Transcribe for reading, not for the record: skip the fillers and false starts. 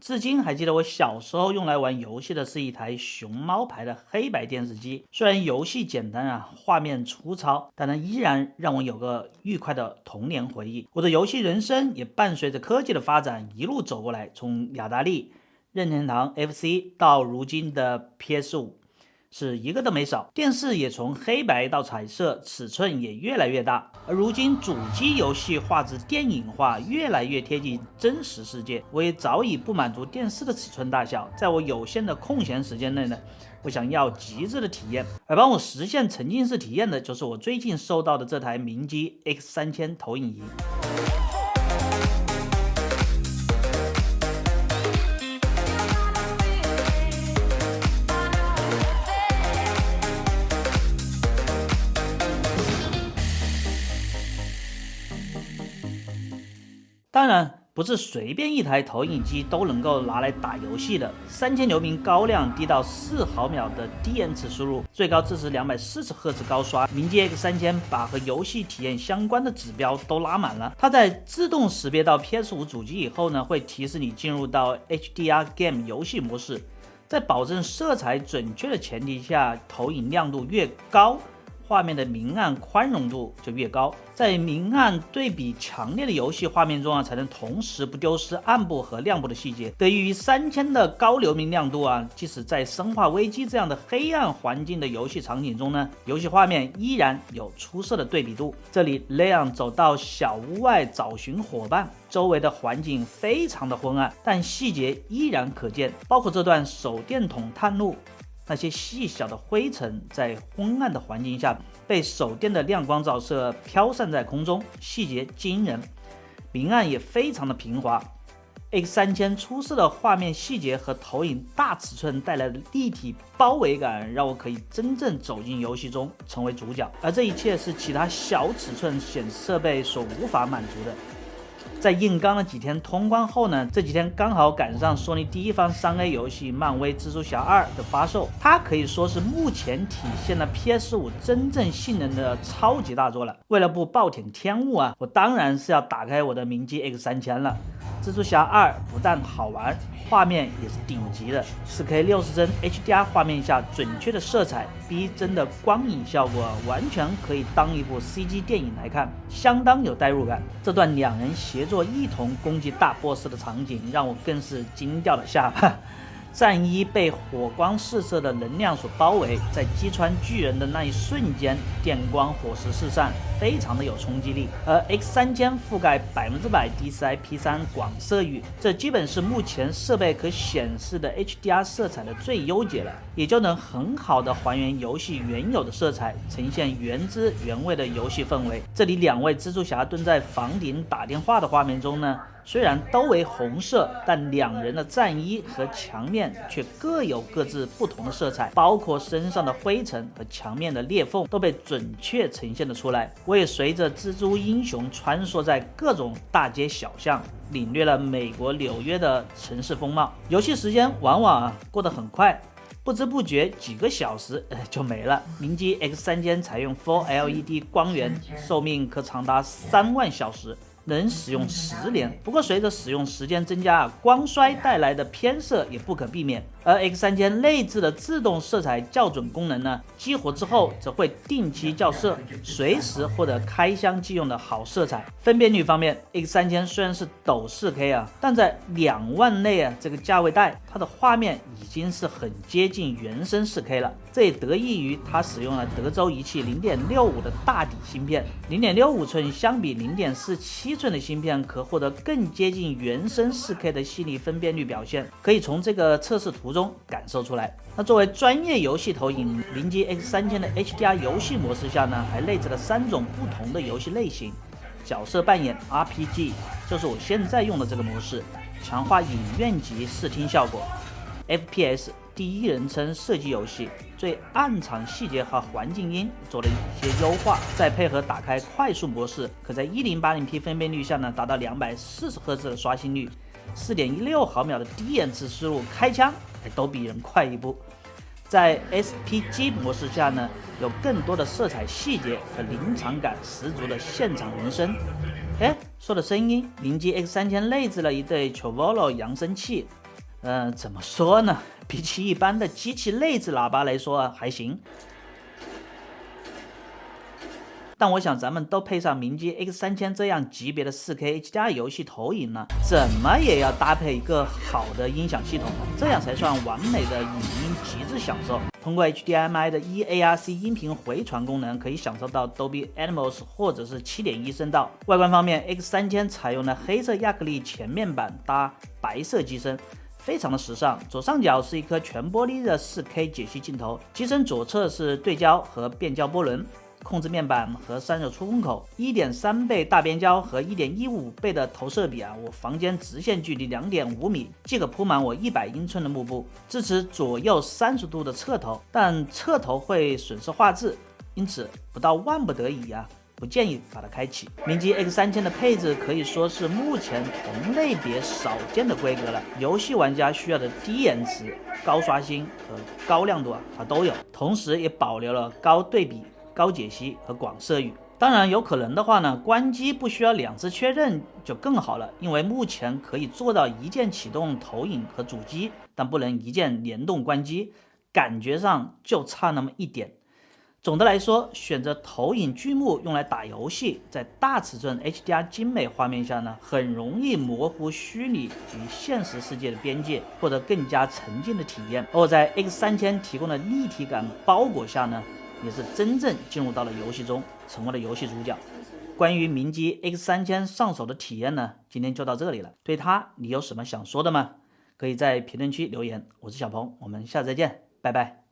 至今还记得我小时候用来玩游戏的是一台熊猫牌的黑白电视机，虽然游戏简单啊，画面粗糙，但它依然让我有个愉快的童年回忆。我的游戏人生也伴随着科技的发展一路走过来，从雅达利、任天堂 FC 到如今的 PS5。是一个都没少，电视也从黑白到彩色，尺寸也越来越大。而如今主机游戏画质电影化，越来越贴近真实世界，我也早已不满足电视的尺寸大小，在我有限的空闲时间内呢，我想要极致的体验，而帮我实现沉浸式体验的，就是我最近收到的这台明基 X3000投影仪。当然，不是随便一台投影机都能够拿来打游戏的。3000流明高亮低到4毫秒的低延迟输入，最高支持240赫兹高刷。明基 X3000把和游戏体验相关的指标都拉满了。它在自动识别到 PS5 主机以后呢，会提示你进入到 HDR Game 游戏模式。在保证色彩准确的前提下，投影亮度越高，画面的明暗宽容度就越高，在明暗对比强烈的游戏画面中啊，才能同时不丢失暗部和亮部的细节。得益于3000的高流明亮度啊，即使在生化危机这样的黑暗环境的游戏场景中呢，游戏画面依然有出色的对比度。这里 Leon 走到小屋外找寻伙伴，周围的环境非常的昏暗，但细节依然可见，包括这段手电筒探路。那些细小的灰尘在昏暗的环境下被手电的亮光照射，飘散在空中，细节惊人，明暗也非常的平滑。X3000出色的画面细节和投影大尺寸带来的立体包围感，让我可以真正走进游戏中，成为主角。而这一切是其他小尺寸显示设备所无法满足的。在硬刚了几天通关后呢，这几天刚好赶上索尼第一方3A 游戏《漫威蜘蛛侠2》的发售，它可以说是目前体现了 PS5 真正性能的超级大作了。为了不暴殄天物啊，我当然是要打开我的明基 X3000了。蜘蛛侠2不但好玩，画面也是顶级的，4K 60帧 HDR 画面下准确的色彩、逼真的光影效果，完全可以当一部 CG 电影来看，相当有代入感。这段两人协作一同攻击大 boss 的场景，让我更是惊掉了下巴。战衣被火光四射的能量所包围，在击穿巨人的那一瞬间，电光火石四散，非常的有冲击力。而 X3000覆盖100% DCI-P3 广色域，这基本是目前设备可显示的 HDR 色彩的最优解了，也就能很好的还原游戏原有的色彩，呈现原汁原味的游戏氛围。这里两位蜘蛛侠蹲在房顶打电话的画面中呢，虽然都为红色，但两人的战衣和墙面却各有各自不同的色彩，包括身上的灰尘和墙面的裂缝都被准确呈现了出来。我也随着蜘蛛英雄穿梭在各种大街小巷，领略了美国纽约的城市风貌。游戏时间往往过得很快，不知不觉几个小时就没了。明基 X3000采用 Full LED 光源，寿命可长达3万小时。能使用10年，不过随着使用时间增加，光衰带来的偏色也不可避免。而 X3000内置的自动色彩校准功能呢，激活之后则会定期校色，随时获得开箱即用的好色彩。分辨率方面 ，X3000虽然是抖 4K 啊，但在2万内啊这个价位带，它的画面已经是很接近原生 4K 了。这也得益于它使用了德州仪器0.65的大底芯片，0.65寸相比0.47寸的芯片可获得更接近原生 4K 的细腻分辨率表现，可以从这个测试图中感受出来。那作为专业游戏投影，明基 X3000的 HDR 游戏模式下呢，还内置了3种不同的游戏类型。角色扮演 RPG 就是我现在用的这个模式，强化影院级视听效果。FPS 第一人称射击游戏，对暗场细节和环境音做了一些优化，再配合打开快速模式，可在 1080p 分辨率下呢达到240赫兹的刷新率，4.16毫秒的低延迟输入，开枪都比人快一步。在 SPG 模式下呢，有更多的色彩细节和临场感十足的现场人声。说的声音，明基 X3000内置了一对 Trovolo 扬声器，怎么说呢？比起一般的机器内置喇叭来说还行。但我想咱们都配上明基 X3000这样级别的 4K HDR 游戏投影了，怎么也要搭配一个好的音响系统，这样才算完美的影音极致享受。通过 HDMI 的 eARC 音频回传功能，可以享受到 Dolby Atmos 或者是7.1声道。外观方面 ，X3000采用了黑色亚克力前面板搭白色机身。非常的时尚，左上角是一颗全玻璃的 4K 解析镜头，机身左侧是对焦和变焦波轮。控制面板和散热出风口 1.3 倍大边焦和 1.15 倍的投射比我房间直线距离 2.5 米即可铺满我100英寸的幕布，支持左右30度的侧投，但侧投会损失画质，因此不到万不得已不建议把它开启。明基 X3000 的配置可以说是目前同类别少见的规格了，游戏玩家需要的低延迟、高刷新和高亮度它都有，同时也保留了高对比、高解析和广色域。当然有可能的话呢，关机不需要2次确认就更好了，因为目前可以做到一键启动投影和主机，但不能一键联动关机，感觉上就差那么一点。总的来说，选择投影巨幕用来打游戏，在大尺寸 HDR 精美画面下呢，很容易模糊虚拟与现实世界的边界，获得更加沉浸的体验。而在 X3000 提供的立体感包裹下呢，也是真正进入到了游戏中，成为了游戏主角。关于明基 X3000 上手的体验呢，今天就到这里了。对它你有什么想说的吗？可以在评论区留言。我是小鹏，我们下次再见，拜拜。